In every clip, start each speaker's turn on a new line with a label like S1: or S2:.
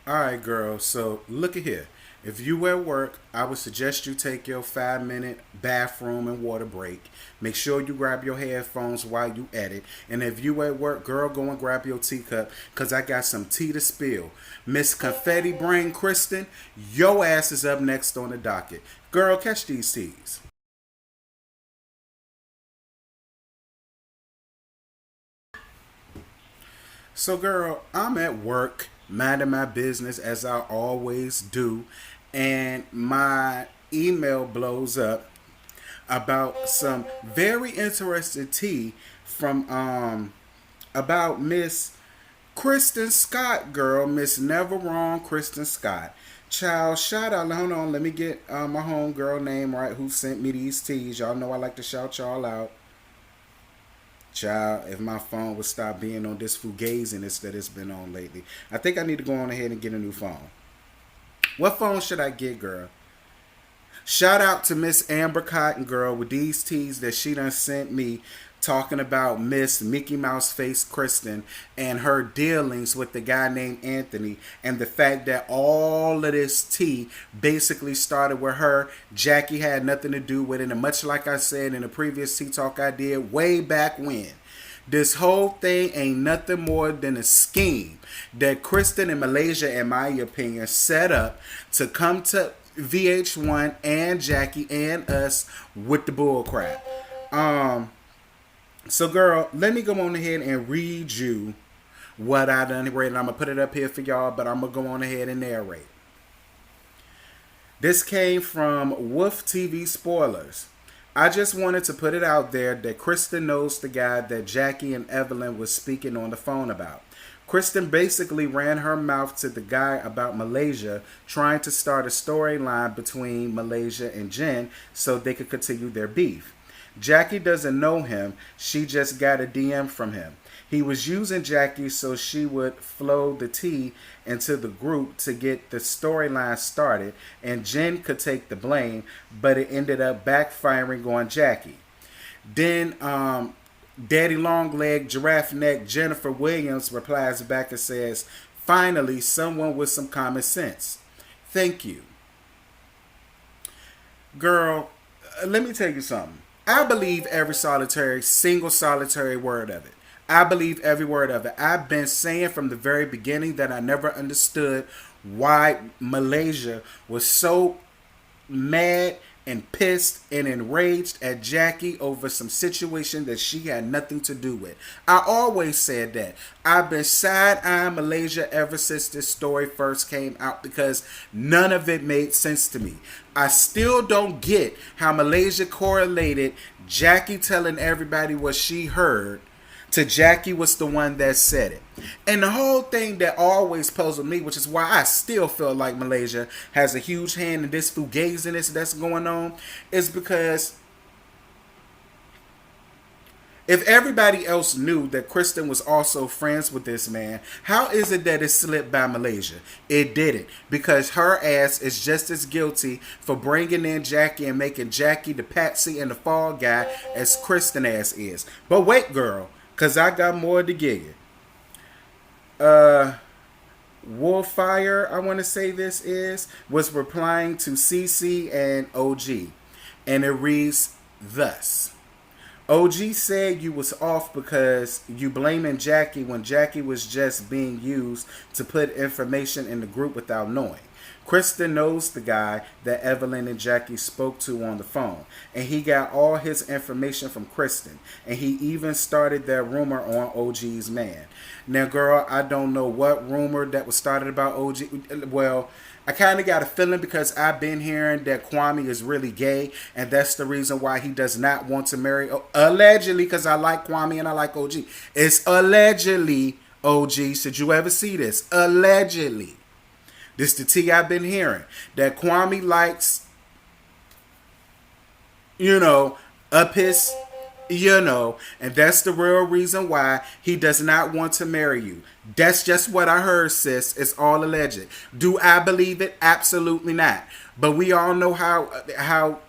S1: All right, girl. So look at here. If you at work, I would suggest you take your 5 minute bathroom and water break. Make sure you grab your headphones while you edit. And if you at work, girl, go and grab your teacup because I got some tea to spill. Miss Confetti Brain Kristen, your ass is up next on the docket. Girl, catch these teas. So, girl, I'm at work, minding my business as I always do, and my email blows up about some very interesting tea from about Miss Kristen Scott, girl, Miss Never Wrong Kristen Scott. Child, shout out. Hold on, let me get my homegirl name right who sent me these teas. Y'all know I like to shout y'all out. Child, if my phone would stop being on this fugaziness that it's been on lately. I think I need to go on ahead and get a new phone. What phone should I get, girl? Shout out to Miss Amber Cotton, girl, with these teas that she done sent me talking about Miss Mickey Mouse Face Kristen and her dealings with the guy named Anthony, and the fact that all of this tea basically started with her. Jackie had nothing to do with it, and much like I said in the previous tea talk I did way back when, this whole thing ain't nothing more than a scheme that Kristen in Malaysia, in my opinion, set up to come to VH1 and Jackie and us with the bull crap. So, girl, let me go on ahead and read you what I done read. And I'm going to put it up here for y'all, but I'm going to go on ahead and narrate. This came from Wolf TV Spoilers. I just wanted to put it out there that Kristen knows the guy that Jackie and Evelyn was speaking on the phone about. Kristen basically ran her mouth to the guy about Malaysia, trying to start a storyline between Malaysia and Jen so they could continue their beef. Jackie doesn't know him. She just got a DM from him. He was using Jackie so she would flow the tea into the group to get the storyline started, and Jen could take the blame, but it ended up backfiring on Jackie. Then Daddy Longleg Giraffe Neck Jennifer Williams replies back and says, "Finally, someone with some common sense. Thank you." Girl, let me tell you something. I believe every single solitary word of it. I believe every word of it. I've been saying from the very beginning that I never understood why Malaysia was so mad and pissed and enraged at Jackie over some situation that she had nothing to do with. I always said that. I've been side-eyeing Malaysia ever since this story first came out because none of it made sense to me. I still don't get how Malaysia correlated Jackie telling everybody what she heard to Jackie was the one that said it. And the whole thing that always puzzled me, which is why I still feel like Malaysia has a huge hand in this fugaziness that's going on, is because if everybody else knew that Kristen was also friends with this man, how is it that it slipped by Malaysia? It didn't, because her ass is just as guilty for bringing in Jackie and making Jackie the patsy and the fall guy as Kristen ass is. But wait, girl, because I got more to give you. Wolfire, I want to say this is, was replying to CC and OG. And it reads thus. OG said you was off because you blaming Jackie when Jackie was just being used to put information in the group without knowing. Kristen knows the guy that Evelyn and Jackie spoke to on the phone, and he got all his information from Kristen, and he even started that rumor on OG's man. Now, girl, I don't know what rumor that was started about OG. Well, I kind of got a feeling because I've been hearing that Kwame is really gay, and that's the reason why he does not want to marry. Allegedly, because I like Kwame and I like OG. It's allegedly, OG. Should you ever see this? Allegedly. This the tea I've been hearing. That Kwame likes, up his, and that's the real reason why he does not want to marry you. That's just what I heard, sis. It's all alleged. Do I believe it? Absolutely not. But we all know how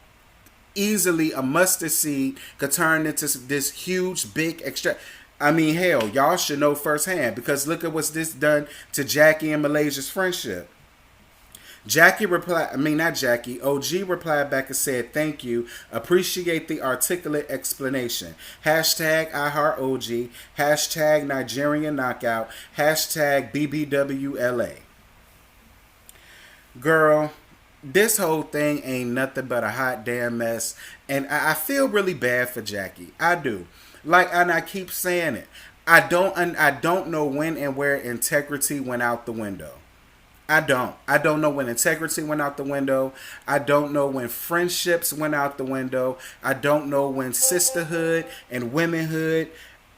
S1: easily a mustard seed could turn into this huge, big extra. I mean, hell, y'all should know firsthand because look at what's this done to Jackie and Malaysia's friendship. Jackie replied, I mean, not Jackie, OG replied back and said, thank you. Appreciate the articulate explanation. Hashtag I heart OG. Hashtag Nigerian knockout. Hashtag BBWLA. Girl, this whole thing ain't nothing but a hot damn mess. And I feel really bad for Jackie. I do. Like, and I keep saying it. I don't know when and where integrity went out the window. I don't. I don't know when integrity went out the window. I don't know when friendships went out the window. I don't know when sisterhood and womanhood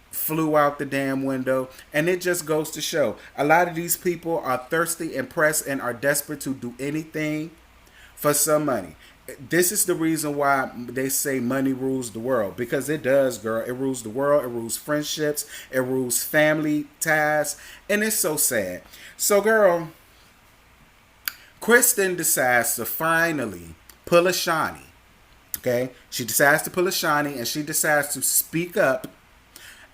S1: flew out the damn window. And it just goes to show a lot of these people are thirsty and pressed and are desperate to do anything for some money. This is the reason why they say money rules the world. Because it does, girl. It rules the world. It rules friendships. It rules family ties. And it's so sad. So, girl, Kristen decides to finally pull a Shawnee. Okay? She decides to pull a Shawnee and she decides to speak up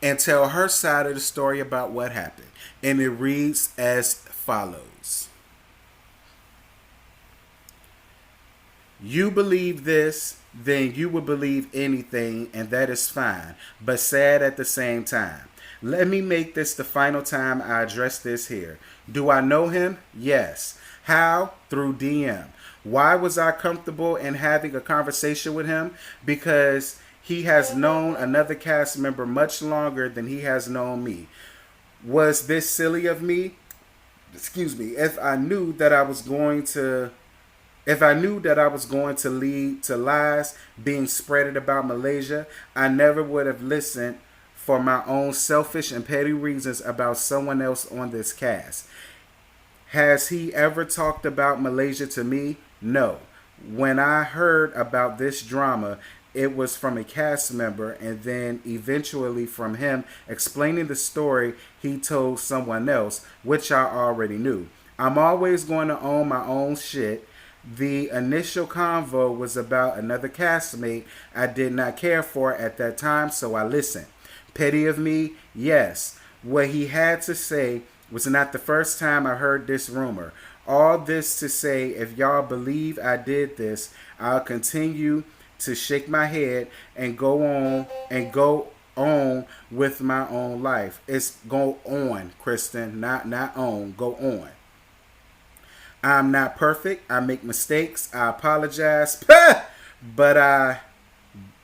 S1: and tell her side of the story about what happened. And it reads as follows. You believe this, then you will believe anything, and that is fine, but sad at the same time. Let me make this the final time I address this here. Do I know him? Yes. How? Through DM. Why was I comfortable in having a conversation with him? Because he has known another cast member much longer than he has known me. Was this silly of me? Excuse me. If I knew that I was going to lead to lies being spreaded about Malaysia, I never would have listened for my own selfish and petty reasons about someone else on this cast. Has he ever talked about Malaysia to me? No. When I heard about this drama, it was from a cast member and then eventually from him explaining the story he told someone else, which I already knew. I'm always going to own my own shit. The initial convo was about another castmate I did not care for at that time, so I listened. Petty of me? Yes. What he had to say was not the first time I heard this rumor. All this to say, if y'all believe I did this, I'll continue to shake my head and go on with my own life. It's go on, Kristen, not on, go on. I'm not perfect. I make mistakes. I apologize. But I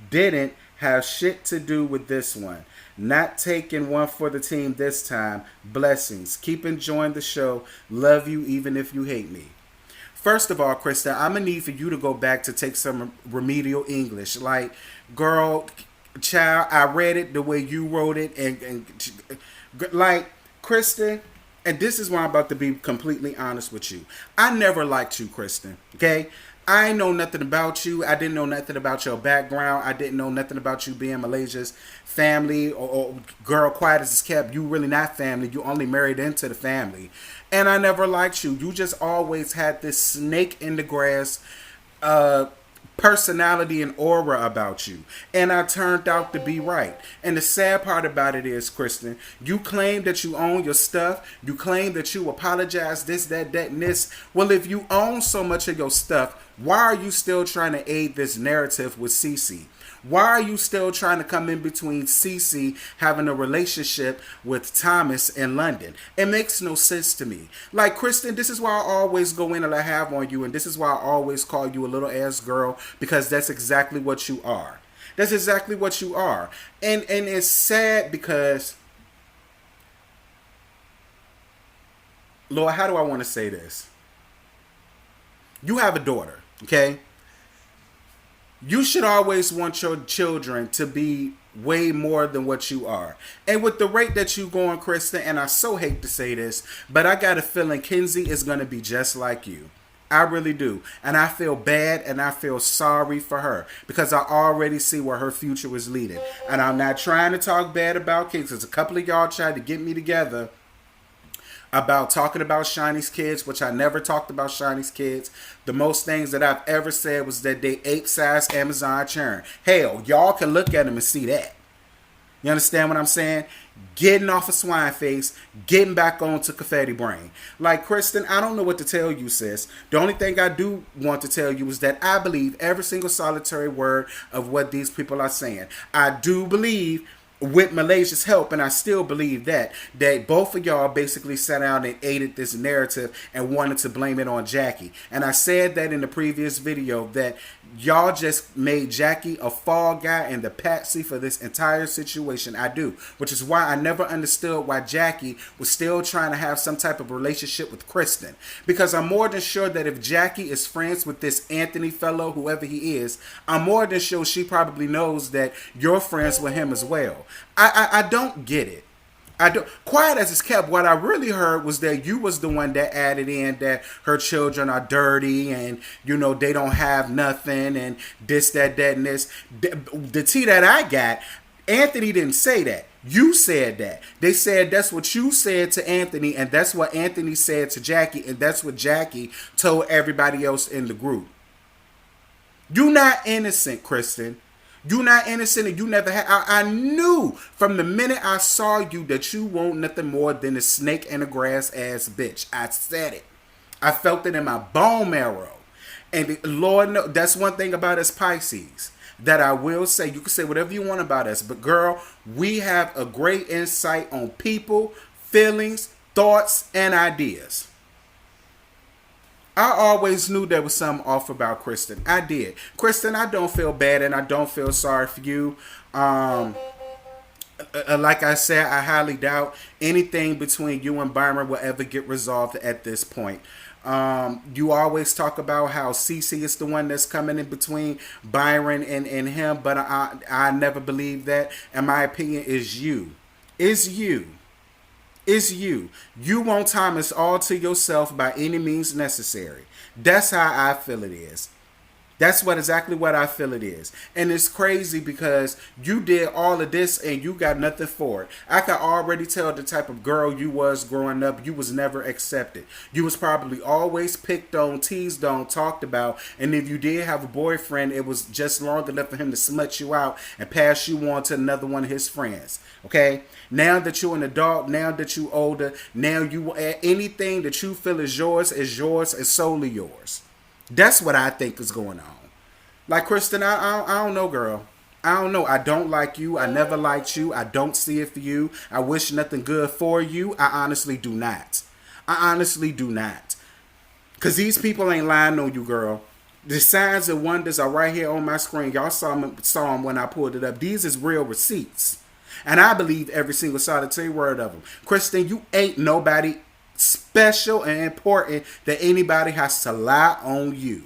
S1: didn't have shit to do with this one. Not taking one for the team this time. Blessings. Keep enjoying the show. Love you even if you hate me. First of all, Krista, I'm going to need for you to go back to take some remedial English. Like, girl, child, I read it the way you wrote it. And like, Kristen, and this is why I'm about to be completely honest with you. I never liked you, Kristen. Okay? I ain't know nothing about you. I didn't know nothing about your background. I didn't know nothing about you being Malaysia's family or girl, quiet as it's kept. You really not family. You only married into the family. And I never liked you. You just always had this snake in the grass personality and aura about you. And I turned out to be right. And the sad part about it is, Kristen, you claim that you own your stuff. You claim that you apologize, this, that, and this. Well, if you own so much of your stuff, why are you still trying to aid this narrative with Cece? Why are you still trying to come in between Cece having a relationship with Thomas in London? It makes no sense to me. Like, Kristen, this is why I always go in and I have on you, and this is why I always call you a little ass girl, because that's exactly what you are. That's exactly what you are. And it's sad because, Lord, how do I want to say this? You have a daughter, okay? You should always want your children to be way more than what you are. And with the rate that you going, Kristen, and I so hate to say this, but I got a feeling Kenzie is going to be just like you. I really do. And I feel bad and I feel sorry for her because I already see where her future is leading. And I'm not trying to talk bad about Kenzie because a couple of y'all tried to get me together about talking about Shiny's kids, which I never talked about Shiny's kids. The most things that I've ever said was that they ape-sized Amazon churn. Hell, y'all can look at them and see that. You understand what I'm saying? Getting off of swine face, getting back on to confetti brain. Like, Kristen, I don't know what to tell you, sis. The only thing I do want to tell you is that I believe every single solitary word of what these people are saying. I do believe, with Malaysia's help, and I still believe that both of y'all basically sat down and aided this narrative and wanted to blame it on Jackie. And I said that in the previous video, that y'all just made Jackie a fall guy and the patsy for this entire situation. I do, which is why I never understood why Jackie was still trying to have some type of relationship with Kristen, because I'm more than sure that if Jackie is friends with this Anthony fellow, whoever he is, I'm more than sure she probably knows that you're friends with him as well. I don't get it. I don't. Quiet as it's kept, what I really heard was that you was the one that added in that her children are dirty and, you know, they don't have nothing and this, that, and this. The tea that I got, Anthony didn't say that. You said that. They said that's what you said to Anthony, and that's what Anthony said to Jackie, and that's what Jackie told everybody else in the group. You're not innocent, Kristen. You not innocent, and you never had. I knew from the minute I saw you that you want nothing more than a snake and a grass ass bitch. I said it. I felt it in my bone marrow. And Lord knows, that's one thing about us Pisces that I will say. You can say whatever you want about us, but girl, we have a great insight on people, feelings, thoughts, and ideas. I always knew there was something off about Kristen. I did. Kristen, I don't feel bad and I don't feel sorry for you. Like I said, I highly doubt anything between you and Byron will ever get resolved at this point. You always talk about how Cece is the one that's coming in between Byron and him, but I never believe that. And my opinion is you. It's you. It's you. You want Thomas all to yourself by any means necessary. That's how I feel it is. That's exactly what I feel it is. And it's crazy because you did all of this and you got nothing for it. I can already tell the type of girl you was growing up. You was never accepted. You was probably always picked on, teased on, talked about. And if you did have a boyfriend, it was just long enough for him to smut you out and pass you on to another one of his friends. Okay? Now that you're an adult, now that you're older, now you anything that you feel is yours and solely yours. That's what I think is going on. Like, Kristen, I don't know, girl. I don't know. I don't like you. I never liked you. I don't see it for you. I wish nothing good for you. I honestly do not. I honestly do not. Because these people ain't lying on you, girl. The signs and wonders are right here on my screen. Y'all saw them when I pulled it up. These is real receipts. And I believe every single solitary word of them. Kristen, you ain't nobody special and important that anybody has to lie on you.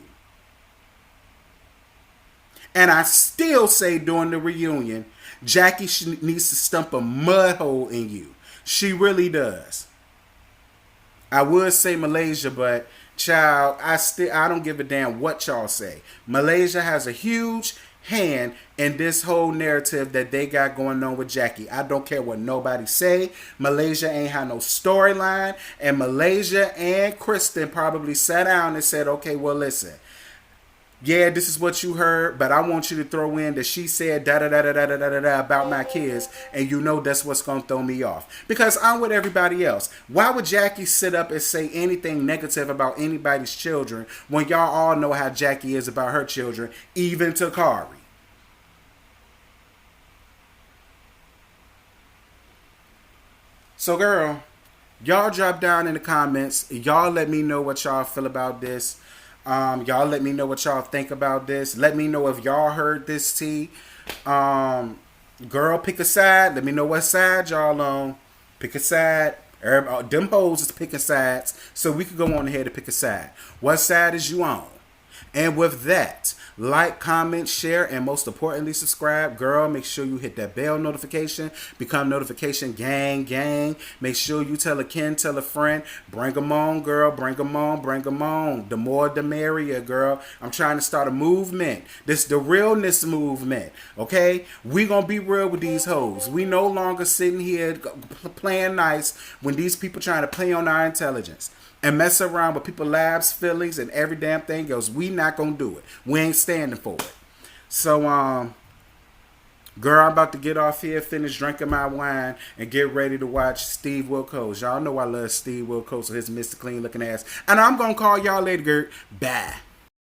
S1: And I still say during the reunion, Jackie needs to stump a mud hole in you. She really does. I would say Malaysia, but child, I don't give a damn what y'all say. Malaysia has a huge hand in this whole narrative that they got going on with Jackie. I don't care what nobody say. Malaysia ain't had no storyline, and Malaysia and Kristen probably sat down and said, okay, well, listen, yeah, this is what you heard, but I want you to throw in that she said da da da da da da da da about my kids, and you know that's what's gonna throw me off. Because I'm with everybody else. Why would Jackie sit up and say anything negative about anybody's children when y'all all know how Jackie is about her children, even Takari? So, girl, y'all drop down in the comments. Y'all let me know what y'all feel about this. Y'all let me know what y'all think about this. Let me know if y'all heard this tea. Girl, pick a side. Let me know what side y'all on. Pick a side. Them hoes is picking sides. So we could go on ahead and pick a side. What side is you on? And with that, like, comment, share, and most importantly, subscribe. Girl, make sure you hit that bell notification. Become notification gang. Make sure you tell a kin, tell a friend. Bring them on, girl. Bring them on. The more, the merrier, girl. I'm trying to start a movement. This the realness movement, okay? We gonna be real with these hoes. We no longer sitting here playing nice when these people trying to play on our intelligence and mess around with people's lives, feelings, and every damn thing else. We not gonna do it. We ain't standing for it. So, Girl, I'm about to get off here, finish drinking my wine, and get ready to watch Steve Wilkos. Y'all know I love Steve Wilkos with his Mr. Clean looking ass. And I'm going to call y'all later, girl. Bye.